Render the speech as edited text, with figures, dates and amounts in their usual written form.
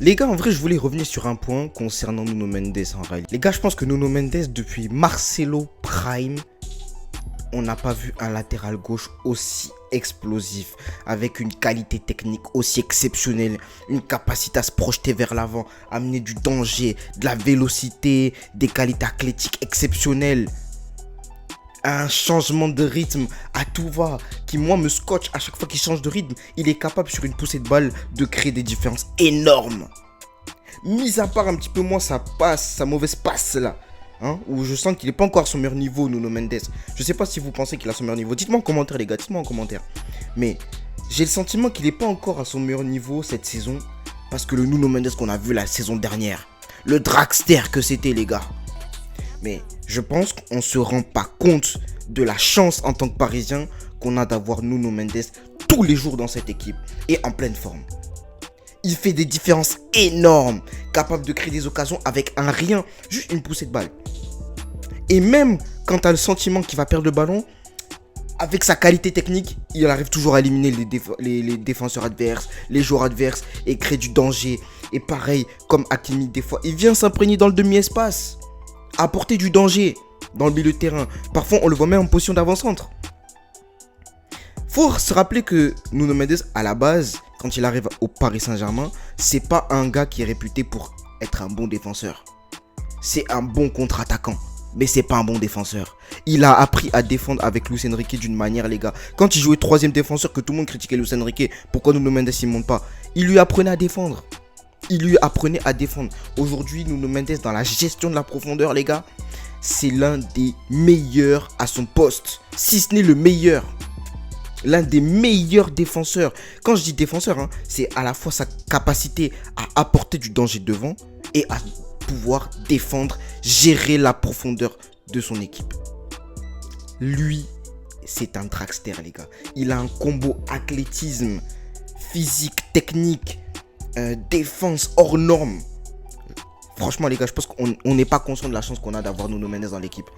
Les gars, en vrai, je voulais revenir sur un point concernant Nuno Mendes en réalité. Les gars, je pense que Nuno Mendes, depuis Marcelo Prime, on n'a pas vu un latéral gauche aussi explosif, avec une qualité technique aussi exceptionnelle, une capacité à se projeter vers l'avant, amener du danger, de la vélocité, des qualités athlétiques exceptionnelles. Un changement de rythme à tout va, qui moi me scotche à chaque fois qu'il change de rythme. Il est capable sur une poussée de balle de créer des différences énormes. Mis à part un petit peu moi sa passe, sa mauvaise passe là, hein, où je sens qu'il n'est pas encore à son meilleur niveau, Nuno Mendes. Je sais pas si vous pensez qu'il a son meilleur niveau. Dites-moi en commentaire les gars, dites-moi en commentaire. Mais j'ai le sentiment qu'il n'est pas encore à son meilleur niveau cette saison, parce que le Nuno Mendes qu'on a vu la saison dernière, le dragster que c'était les gars. Mais je pense qu'on ne se rend pas compte de la chance en tant que Parisien qu'on a d'avoir Nuno Mendes tous les jours dans cette équipe et en pleine forme. Il fait des différences énormes, capable de créer des occasions avec un rien, juste une poussée de balle. Et même quand tu as le sentiment qu'il va perdre le ballon, avec sa qualité technique, il arrive toujours à éliminer les défenseurs adverses, les joueurs adverses et créer du danger. Et pareil, comme Hakimi, des fois, il vient s'imprégner dans le demi-espace, apporter du danger dans le milieu de terrain. Parfois, on le voit même en position d'avant-centre. Faut se rappeler que Nuno Mendes, à la base, quand il arrive au Paris Saint-Germain, c'est pas un gars qui est réputé pour être un bon défenseur. C'est un bon contre-attaquant, mais c'est pas un bon défenseur. Il a appris à défendre avec Luis Enrique d'une manière, les gars. Quand il jouait troisième défenseur, que tout le monde critiquait Luis Enrique, pourquoi Nuno Mendes il monte pas? Il lui apprenait à défendre. Aujourd'hui, Nuno Mendes, dans la gestion de la profondeur, les gars, c'est l'un des meilleurs à son poste, si ce n'est le meilleur. L'un des meilleurs défenseurs. Quand je dis défenseur, hein, c'est à la fois sa capacité à apporter du danger devant et à pouvoir défendre, gérer la profondeur de son équipe. Lui, c'est un dragster, les gars. Il a un combo athlétisme, physique, technique, défense hors norme. Franchement, les gars, je pense qu'on n'est pas conscient de la chance qu'on a d'avoir Nuno Mendes dans l'équipe.